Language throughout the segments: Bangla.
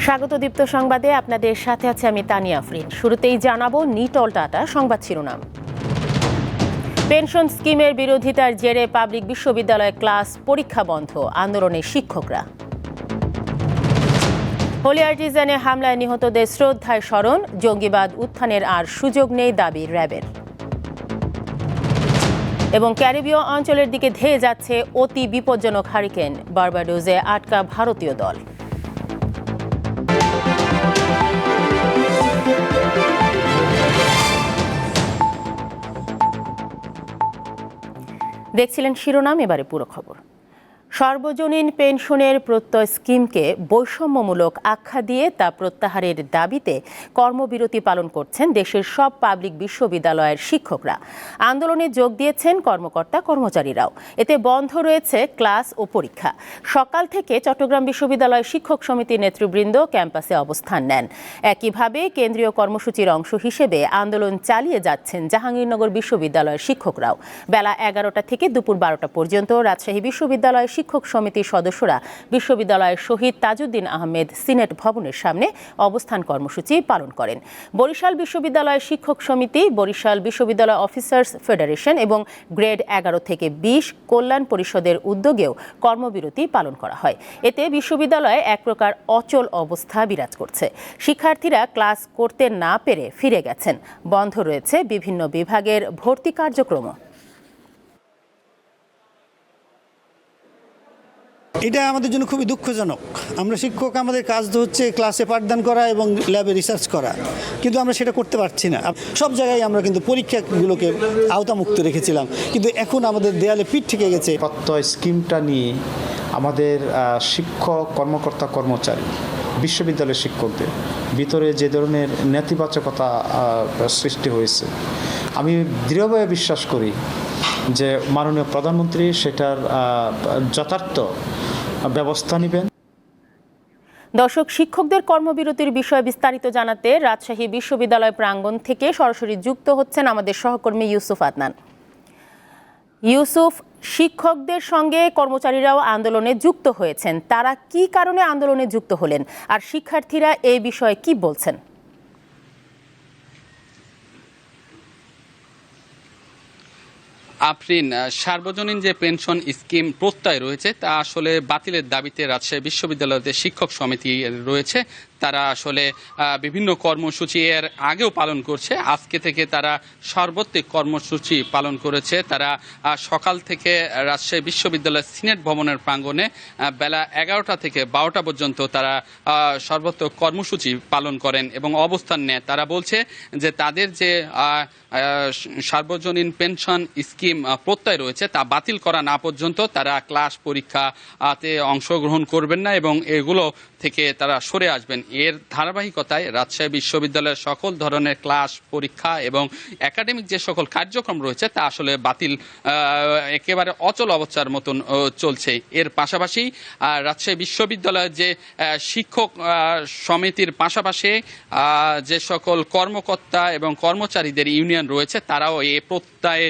স্বাগত দীপ্ত সংবাদে আপনাদের সাথে আছে আমি তানিয়া আফরিন। শুরুতেই জানাবো নিটল টাটা সংবাদ শিরোনাম। পেনশন স্কিমের বিরোধিতার জেরে পাবলিক বিশ্ববিদ্যালয়ে ক্লাস পরীক্ষা বন্ধ, আন্দোলনে শিক্ষকরা। হোলি আর্টিজানে হামলায় নিহতদের শ্রদ্ধায় স্মরণ, জঙ্গিবাদ উত্থানের আর সুযোগ নেই দাবি র্যাবের। এবং ক্যারিবীয় অঞ্চলের দিকে ধেয়ে যাচ্ছে অতি বিপজ্জনক হারিকেন, বার্বাডোজে আটকা ভারতীয় দল। দেখছিলেন শিরোনাম, এবারে পুরো খবর। সর্বজনীন পেনশনের প্রত্যয় স্কিমকে বৈষম্যমূলক আখ্যা দিয়ে তা প্রত্যাহারের দাবিতে কর্মবিরতি পালন করছেন দেশের সব পাবলিক বিশ্ববিদ্যালয়ের শিক্ষকরা। আন্দোলনে যোগ দিয়েছেন কর্মকর্তা কর্মচারীরাও। এতে বন্ধ রয়েছে ক্লাস ও পরীক্ষা। সকাল থেকে চট্টগ্রাম বিশ্ববিদ্যালয় শিক্ষক সমিতির নেতৃবৃন্দ ক্যাম্পাসে অবস্থান নেন। একইভাবে কেন্দ্রীয় কর্মসূচির অংশ হিসেবে আন্দোলন চালিয়ে যাচ্ছেন জাহাঙ্গীরনগর বিশ্ববিদ্যালয়ের শিক্ষকরাও। বেলা 11টা থেকে দুপুর 12টা পর্যন্ত রাজশাহী বিশ্ববিদ্যালয় শিক্ষক সমিতির সদস্যরা বিশ্ববিদ্যালয়ের শহীদ তাজউদ্দিন আহমেদ সিনেট ভবনের সামনে অবস্থান কর্মসূচি পালন করেন। বরিশাল বিশ্ববিদ্যালয় শিক্ষক সমিতি, বরিশাল বিশ্ববিদ্যালয় অফিসার্স ফেডারেশন এবং গ্রেড 11 থেকে 20 কল্যাণ পরিষদের উদ্যোগেও কর্মবিরতি পালন করা হয়। এতে বিশ্ববিদ্যালয়ে এক প্রকার অচল অবস্থা বিরাজ করছে। শিক্ষার্থীরা ক্লাস করতে না পেরে ফিরে গেছেন। বন্ধ রয়েছে বিভিন্ন বিভাগের ভর্তি কার্যক্রম। এটা আমাদের জন্য খুবই দুঃখজনক। আমরা শিক্ষক, আমাদের কাজ তো হচ্ছে ক্লাসে পাঠদান করা এবং ল্যাবে রিসার্চ করা, কিন্তু আমরা সেটা করতে পারছি না। সব জায়গায় আমরা কিন্তু পরীক্ষাগুলোকে আওতামুক্ত রেখেছিলাম, কিন্তু এখন আমাদের দেয়ালে পিঠ থেকে গেছে। প্রত্যয় স্কিমটা নিয়ে আমাদের শিক্ষক, কর্মকর্তা, কর্মচারী, বিশ্ববিদ্যালয়ের শিক্ষকদের ভিতরে যে ধরনের নেতিবাচকতা সৃষ্টি হয়েছে, আমি দৃঢ়ভাবে বিশ্বাস করি যে মাননীয় প্রধানমন্ত্রী সেটার যথার্থ ব্যবস্থা নেবেন। দর্শক, শিক্ষকদের কর্মবিরতির বিষয়ে বিস্তারিত জানাতে রাজশাহী বিশ্ববিদ্যালয় প্রাঙ্গণ থেকে সরাসরি যুক্ত হচ্ছেন আমাদের সহকর্মী ইউসুফ আদনান। ইউসুফ, শিক্ষকদের সঙ্গে কর্মচারীরাও আন্দোলনে যুক্ত হয়েছেন, তারা কি কারণে আন্দোলনে যুক্ত হলেন আর শিক্ষার্থীরা এই বিষয়ে কি বলছেন? আফরিন, সার্বজনীন যে পেনশন স্কিম প্রত্যয় রয়েছে তা আসলে বাতিলের দাবিতে রাজশাহী বিশ্ববিদ্যালয়ের শিক্ষক সমিতি রয়েছে, তারা আসলে বিভিন্ন কর্মসূচি এর আগেও পালন করছে। আজকে থেকে তারা সর্বত্রিক কর্মসূচি পালন করেছে। তারা সকাল থেকে রাজশাহী বিশ্ববিদ্যালয়ের সিনেট ভবনের প্রাঙ্গণে বেলা 11টা থেকে 12টা পর্যন্ত তারা সর্বত্র কর্মসূচি পালন করেন এবং অবস্থান নেয়। তারা বলছে যে তাদের যে সার্বজনীন পেনশন স্কিম প্রত্যয় রয়েছে তা বাতিল করা না পর্যন্ত তারা ক্লাস পরীক্ষাতে অংশগ্রহণ করবেন না এবং এগুলো থেকে তারা সরে আসবেন। এর ধারাবাহিকতায় রাজশাহী বিশ্ববিদ্যালয়ের সকল ধরনের ক্লাস, পরীক্ষা এবং একাডেমিক যে সকল কার্যক্রম রয়েছে তা আসলে বাতিল, একেবারে অচল অবস্থার মতন চলছে। এর পাশাপাশি রাজশাহী বিশ্ববিদ্যালয়ের যে শিক্ষক সমিতির পাশাপাশি যে সকল কর্মকর্তা এবং কর্মচারীদের ইউনিয়ন রয়েছে তারাও এই প্রত্যয়ে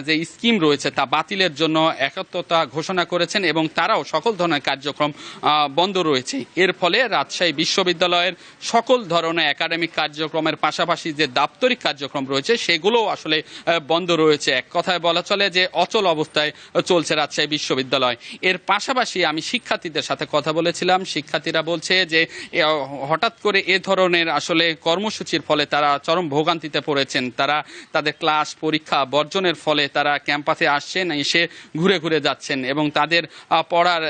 যে স্কিম রয়েছে তা বাতিলের জন্য একাত্মতা ঘোষণা করেছেন এবং তারাও সকল ধরনের কার্যক্রম বন্ধ রয়েছে। এর ফলে রাজশাহী বিশ্ববিদ্যালয়ের সকল ধরনের একাডেমিক কার্যক্রমের পাশাপাশি যে দাপ্তরিক কার্যক্রম রয়েছে সেগুলোও আসলে বন্ধ রয়েছে। এক কথায় বলা চলে যে অচল অবস্থায় চলছে রাজশাহী বিশ্ববিদ্যালয়। এর পাশাপাশি আমি শিক্ষার্থীদের সাথে কথা বলেছিলাম। শিক্ষার্থীরা বলছে যে হঠাৎ করে এ ধরনের আসলে কর্মসূচির ফলে তারা চরম ভোগান্তিতে পড়েছেন। তারা তাদের ক্লাস, পরীক্ষা বর্জনের ফলে তারা ক্যাম্পাসে আসছেন, এসে ঘুরে ঘুরে যাচ্ছেন এবং তাদের পড়ার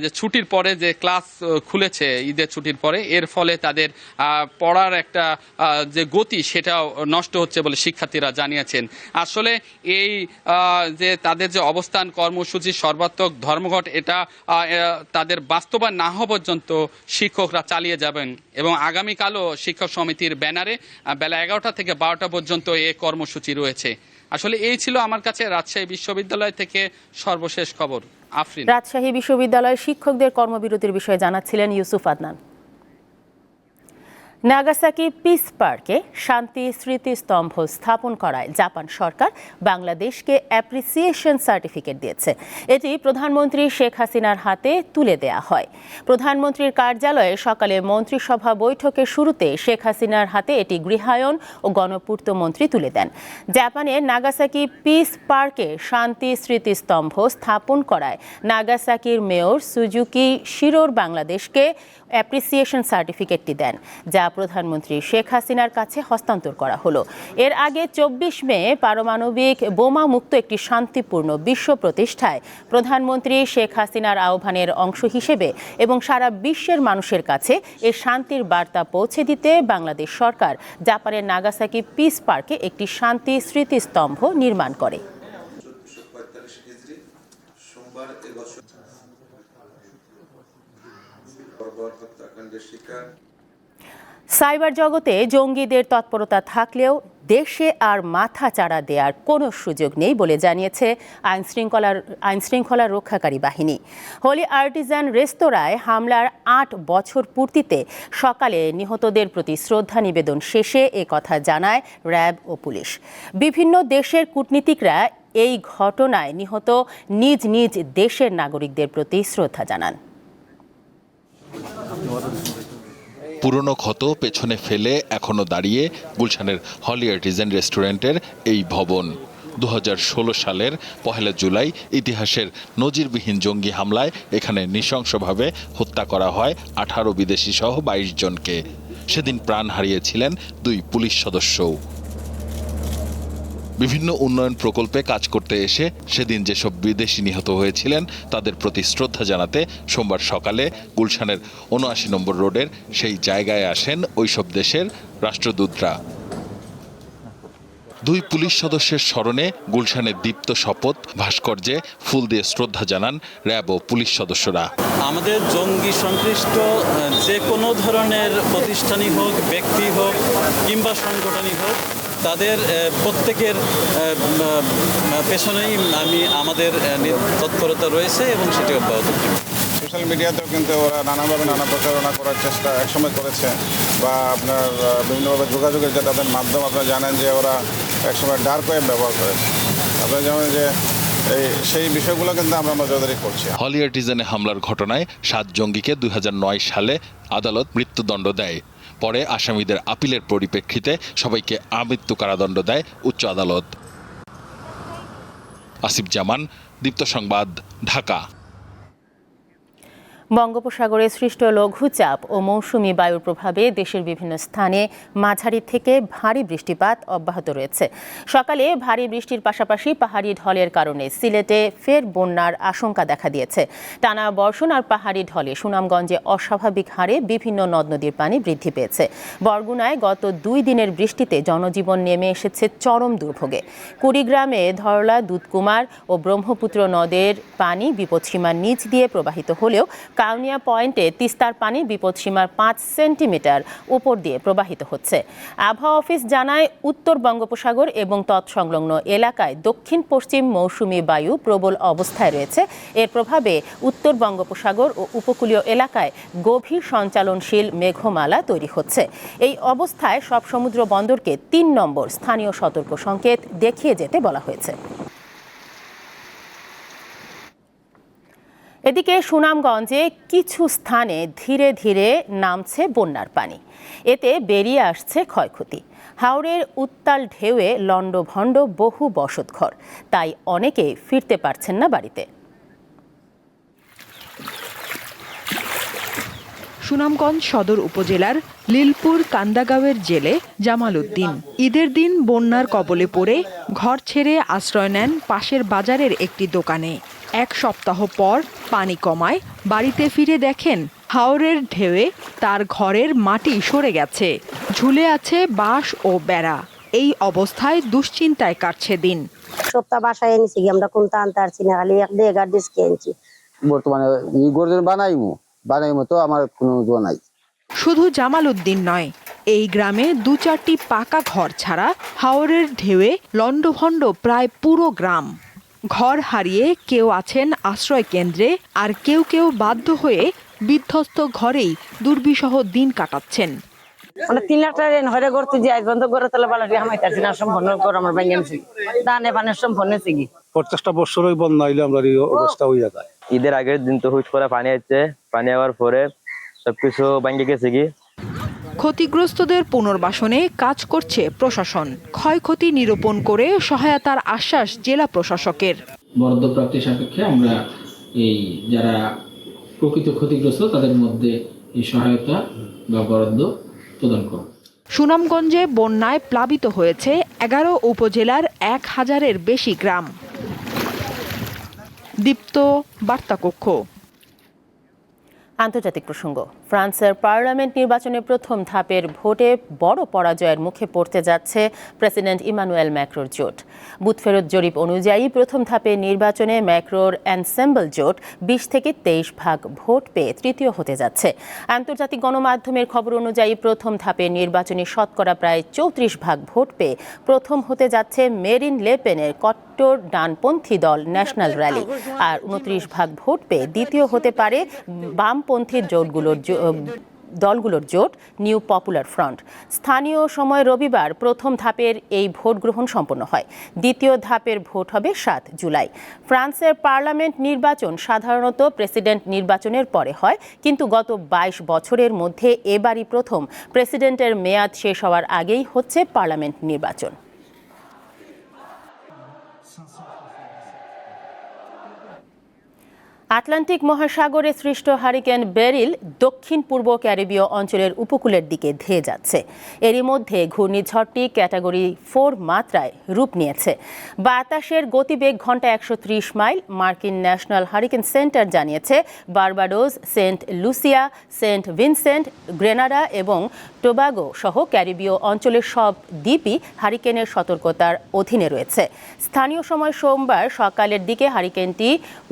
যে ছুটির পরে যে ক্লাস খুলেছে ঈদের ছুটির পরে, এর ফলে তাদের পড়ার একটা যে গতি সেটাও নষ্ট হচ্ছে বলে শিক্ষার্থীরা জানিয়েছেন। আসলে এই যে তাদের যে অবস্থান কর্মসূচি সর্বাত্মক ধর্মঘট, এটা তাদের বাস্তবায়ন না হওয়া পর্যন্ত শিক্ষকরা চালিয়ে যাবেন এবং আগামীকালও শিক্ষক সমিতির ব্যানারে বেলা 11টা থেকে 12টা পর্যন্ত এই কর্মসূচি রয়েছে। আসলে এই ছিল আমার কাছে রাজশাহী বিশ্ববিদ্যালয় থেকে সর্বশেষ খবর। আফরিন, রাজশাহী বিশ্ববিদ্যালয়ের শিক্ষকদের কর্মবিরতির বিষয়ে জানাচ্ছিলেন ইউসুফ আদনান। নাগাসাকি পিস পার্কে শান্তি স্মৃতিস্তম্ভ স্থাপন করায় জাপান সরকার বাংলাদেশকে অ্যাপ্রিসিয়েশন সার্টিফিকেট দিয়েছে। এটি প্রধানমন্ত্রী শেখ হাসিনার হাতে তুলে দেয়া হয়। প্রধানমন্ত্রীর কার্যালয়ে সকালে মন্ত্রিসভা বৈঠকের শুরুতে শেখ হাসিনার হাতে এটি গৃহায়ন ও গণপূর্ত মন্ত্রী তুলে দেন। জাপানের নাগাসাকি পিস পার্কে শান্তি স্মৃতিস্তম্ভ স্থাপন করায় নাগাসাকির মেয়র সুজুকি শিরোর বাংলাদেশকে অ্যাপ্রিসিয়েশন সার্টিফিকেটটি দেন, যা প্রধানমন্ত্রী শেখ হাসিনার কাছে হস্তান্তর করা হলো। এর আগে 24 মে পারমাণবিক বোমা মুক্ত একটি শান্তিপূর্ণ বিশ্ব প্রতিষ্ঠায় প্রধানমন্ত্রী শেখ হাসিনার আহ্বানের অংশ হিসেবে এবং সারা বিশ্বের মানুষের কাছে এ শান্তির বার্তা পৌঁছে দিতে বাংলাদেশ সরকার জাপানের নাগাসাকি পিস পার্কে একটি শান্তি স্মৃতিস্তম্ভ নির্মাণ করে। সাইবার জগতে জঙ্গিদের তৎপরতা থাকলেও দেশে আর মাথা চাড়া দেওয়ার কোনো সুযোগ নেই বলে জানিয়েছে আইনশৃঙ্খলা রক্ষাকারী বাহিনী। হোলি আর্টিজান রেস্তোরাঁয় হামলার 8 বছর পূর্তিতে সকালে নিহতদের প্রতি শ্রদ্ধা নিবেদন শেষে এ কথা জানায় র্যাব ও পুলিশ। বিভিন্ন দেশের কূটনীতিকরা এই ঘটনায় নিহত নিজ নিজ দেশের নাগরিকদের প্রতি শ্রদ্ধা জানান। পুরনো ক্ষত পেছনে ফেলে এখনো দাঁড়িয়ে গুলশানের হলি আর্টিজান রেস্টুরেন্টের এই ভবন। 2016 সালের 1 জুলাই ইতিহাসের নজিরবিহীন জঙ্গি হামলায় এখানে নৃশংসভাবে হত্যা করা হয় 18 বিদেশি সহ 22 জনকে। সেদিন প্রাণ হারিয়েছিলেন 2 পুলিশ সদস্যও। বিভিন্ন উন্নয়ন প্রকল্পে কাজ করতে এসে সেদিন যেসব বিদেশি নিহত হয়েছিলেন তাদের প্রতি শ্রদ্ধা জানাতে সোমবার সকালে গুলশানের ৭৯ নম্বর রোডের সেই জায়গায় আসেন ওইসব দেশের রাষ্ট্রদূতরা। 2 পুলিশ সদস্যের স্মরণে গুলশানের দীপ্ত শপথ ভাস্কর্যে ফুল দিয়ে শ্রদ্ধা জানান র্যাব ও পুলিশ সদস্যরা। আমাদের জঙ্গি সংশ্লিষ্ট যে কোনো ধরনের প্রতিষ্ঠানই হোক, ব্যক্তি হোক কিংবা সংগঠনই হোক, তাদের প্রত্যেকের পেছনেই আমাদের তৎপরতা রয়েছে এবং সেটি অব্যাহত থাকবে। সোশ্যাল মিডিয়াতেও কিন্তু ওরা নানাভাবে নানা প্রচারণা করার চেষ্টা একসময় করেছে, বা আপনার বিভিন্নভাবে যোগাযোগের যে তাদের মাধ্যম আপনারা জানেন যে ওরা একসময় ডার্ক ওয়েব ব্যবহার করেছে। আপনারা জানেন যে সেই বিষয়গুলো কিন্তু আমরা নজরদারি করছি। হলি আর্টিজানে হামলার ঘটনায় 7 জঙ্গিকে 2009 সালে আদালত মৃত্যুদণ্ড দেয়। পরে আসামিদের আপিলের পরিপ্রেক্ষিতে সবাইকে আমৃত্যু কারাদণ্ড দেয় উচ্চ আদালত। আসিফ জামান, দীপ্ত সংবাদ, ঢাকা। বঙ্গোপসাগরে সৃষ্ট লঘুচাপ ও মৌসুমি বায়ুর প্রভাবে দেশের বিভিন্ন স্থানে মাঝারি থেকে ভারী বৃষ্টিপাত অব্যাহত রয়েছে। সকালে ভারী বৃষ্টির পাশাপাশি পাহাড়ি ঢলের কারণে সিলেটে ফের বন্যার আশঙ্কা দেখা দিয়েছে। টানা বর্ষণ আর পাহাড়ি ঢলে সুনামগঞ্জে অস্বাভাবিক হারে বিভিন্ন নদ নদীর পানি বৃদ্ধি পেয়েছে। বরগুনায় গত 2 দিনের বৃষ্টিতে জনজীবন নেমে এসেছে চরম দুর্ভোগে। কুড়িগ্রামে ধরলা, দুধকুমার ও ব্রহ্মপুত্র নদের পানি বিপদসীমার নিচ দিয়ে প্রবাহিত হলেও কাউনিয়া পয়েন্টে তিস্তার পানি বিপদসীমার 5 সেন্টিমিটার উপর দিয়ে প্রবাহিত হচ্ছে। আবহাওয়া অফিস জানায়, উত্তর বঙ্গোপসাগর এবং তৎসংলগ্ন এলাকায় দক্ষিণ পশ্চিম মৌসুমি বায়ু প্রবল অবস্থায় রয়েছে। এর প্রভাবে উত্তর বঙ্গোপসাগর ও উপকূলীয় এলাকায় গভীর সঞ্চালনশীল মেঘমালা তৈরি হচ্ছে। এই অবস্থায় সব সমুদ্র বন্দরকে 3 নম্বর স্থানীয় সতর্ক সংকেত দেখিয়ে যেতে বলা হয়েছে। এদিকে সুনামগঞ্জে কিছু স্থানে ধীরে ধীরে নামছে বন্যার পানি। এতে বেরিয়ে আসছে ক্ষয়ক্ষতি। হাওরের উত্তাল ঢেউয়ে লণ্ডভণ্ড বহু বসতঘর, তাই অনেকে ফিরতে পারছেন না বাড়িতে। সুনামগঞ্জ সদর উপজেলার লিলপুর কান্দাগাঁওয়ের জেলে জামাল উদ্দিন ঈদের দিন বন্যার কবলে পড়ে ঘর ছেড়ে আশ্রয় নেন পাশের বাজারের একটি দোকানে। 1 সপ্তাহ পর পানি কমায় বাড়িতে ফিরে দেখেন হাওরের ঢেউয়ে তার ঘরের মাটি সরে গেছে, ঝুলে আছে বাঁশ ও বেড়া। এই অবস্থায় দুশ্চিন্তায় কাটছে দিন। সপ্তাহ বাসায় এনেছি, আমরা কোনটা আনতে পারছি না, খালি 1.5 গাড়ি ডিস্কে এনেছি। বর্তমানে বানাইমু তো আমার কোনো জোয়া নাই। শুধু জামাল উদ্দিন নয়, এই গ্রামে 2-4টি পাকা ঘর ছাড়া হাওরের ঢেউয়ে লণ্ডভণ্ড প্রায় পুরো গ্রাম। ঘর হারিয়ে কেউ আছেন আশ্রয় কেন্দ্রে, আর কেউ কেউ বাধ্য হয়ে বিধ্বস্ত ঘরেই দুর্বিষহ দিন কাটাচ্ছেন। মানে 3 লাখ টাকা ঋণ হয়ে করতে যে আজ বন্ধ করে তাহলে ভালো হামাইতাছি না সম্পূর্ণ করে আমার ব্যাংকে আনছি দানে পানে সম্পূর্ণ কি 50টা বছরই বন্যা হইলে আমরা এই অবস্থা হইয়া যায়। ঈদের আগের দিন তো হুট করে পানি আসছে, পানি আবার পরে সবকিছু ভেঙে গেছে কি। ক্ষতিগ্রস্তদের পুনর্বাসনে কাজ করছে প্রশাসন। ক্ষয়ক্ষতি নিরূপণ করে সহায়তার আশ্বাস জেলা প্রশাসকের। বরাদ্দ প্রাপ্তি সাপেক্ষে আমরা এই যারা প্রকৃত ক্ষতিগ্রস্ত তাদের মধ্যে এই সহায়তা বা বরাদ্দ প্রদান করব। সুনামগঞ্জে বন্যায় প্লাবিত হয়েছে 11 উপজেলার 1000-এর বেশি গ্রাম। দীপ্ত বার্তাকক্ষ। আন্তর্জাতিক প্রসঙ্গ। ফ্রান্সের পার্লামেন্ট নির্বাচনে প্রথম ধাপের ভোটে বড় পরাজয়ের মুখে পড়তে যাচ্ছে প্রেসিডেন্ট ইমানুয়েল ম্যাক্রোর জোট। বুথফেরত জরিপ অনুযায়ী প্রথম ধাপে নির্বাচনে ম্যাক্রোর এনসেম্বল জোট 20 থেকে 23 ভাগ ভোট পেয়ে তৃতীয় হতে যাচ্ছে। আন্তর্জাতিক গণমাধ্যমের খবর অনুযায়ী প্রথম ধাপে নির্বাচনে শতকরা প্রায় 34 ভাগ ভোট পেয়ে প্রথম হতে যাচ্ছে মেরিন লে পেনের কট্টর ডানপন্থী দল ন্যাশনাল র্যালি। আর 29 ভাগ ভোট পেয়ে দ্বিতীয় হতে পারে বামপন্থী দলগুলোর জোট নিউ পপুলার ফ্রন্ট। স্থানীয় সময় রবিবার প্রথম ধাপের এই ভোট গ্রহণ সম্পন্ন হয়। দ্বিতীয় ধাপের ভোট হবে 7 জুলাই। ফ্রান্সের পার্লামেন্ট নির্বাচন সাধারণত প্রেসিডেন্ট নির্বাচনের পরে হয়, কিন্তু গত 22 বছরের মধ্যে এবারই প্রথম প্রেসিডেন্টের মেয়াদ শেষ হওয়ার আগেই হচ্ছে পার্লামেন্ট নির্বাচন। আটলান্টিক মহাসাগরে সৃষ্ট হারিকেন বেরিল দক্ষিণ পূর্ব ক্যারিবীয় অঞ্চলের উপকূলের দিকে ধেয়ে যাচ্ছে। এরই মধ্যে ঘূর্ণিঝড়টি ক্যাটাগরি 4 মাত্রায় রূপ নিয়েছে। বাতাসের গতিবেগ ঘন্টায় 130 মাইল। মার্কিন ন্যাশনাল হারিকেন সেন্টার জানিয়েছে Barbados, Saint Lucia, Saint Vincent, Grenada এবং টোবাগো সহ ক্যারিবীয় অঞ্চলের সব দ্বীপই হারিকেনের সতর্কতার অধীনে রয়েছে। স্থানীয় সময় সোমবার সকালের দিকে হারিকেনটি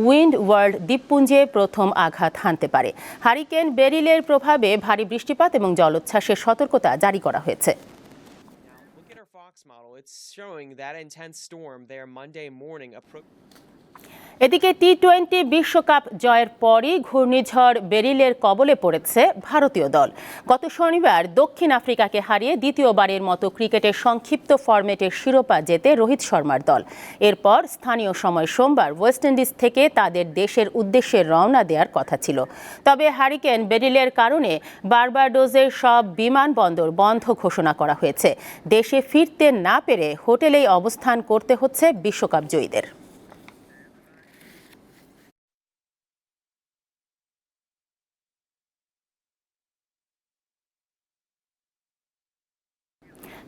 উইন্ড ওয়ার্ল্ড দ্বীপপুঞ্জে প্রথম আঘাত হানতে পারে। হারিকেন বেরিলের প্রভাবে ভারী বৃষ্টিপাত এবং জলোচ্ছ্বাসের সতর্কতা জারি করা হয়েছে। এদিকে টি-20 বিশ্বকাপ জয়ের পরই ঘূর্ণিঝড় বেরিলের কবলে পড়েছে ভারতীয় দল। গত শনিবার দক্ষিণ আফ্রিকাকে হারিয়ে দ্বিতীয়বারের মতো ক্রিকেটের সংক্ষিপ্ত ফরম্যাটের শিরোপা জেতে রোহিত শর্মার দল। এরপর স্থানীয় সময় সোমবার ওয়েস্ট ইন্ডিজ থেকে তাদের দেশের উদ্দেশ্যে রওনা দেওয়ার কথা ছিল। তবে হারিকেন বেরিলের কারণে বার্বাডোসের সব বিমানবন্দর বন্ধ ঘোষণা করা হয়েছে। দেশে ফিরতে না পেরে হোটেলেই অবস্থান করতে হচ্ছে বিশ্বকাপ জয়ীদের।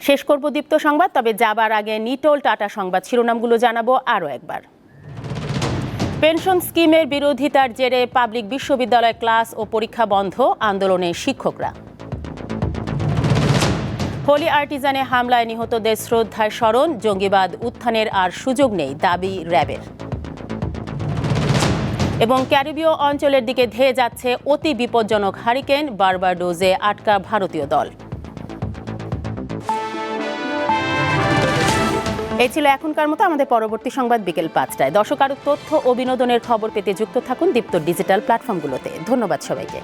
শেষ করব দীপ্ত সংবাদ, তবে যাবার আগে নিটোল টাটা সংবাদ শিরোনামগুলো জানাবো আরও একবার। পেনশন স্কিমের বিরোধিতার জেরে পাবলিক বিশ্ববিদ্যালয় ক্লাস ও পরীক্ষা বন্ধ, আন্দোলনে শিক্ষকরা। হোলি আর্টিজানে হামলায় নিহতদের শ্রদ্ধায় স্মরণ, জঙ্গিবাদ উত্থানের আর সুযোগ নেই দাবি র্যাবের। এবং ক্যারিবীয় অঞ্চলের দিকে ধেয়ে যাচ্ছে অতি বিপজ্জনক হারিকেন, বার্বাডোসে আটকা ভারতীয় দল। এই ছিল এখনকার মতো। আমাদের পরবর্তী সংবাদ বিকেল 5টায়। দর্শক, আরও তথ্য ও বিনোদনের খবর পেতে যুক্ত থাকুন দীপ্ত ডিজিটাল প্ল্যাটফর্মগুলোতে। ধন্যবাদ সবাইকে।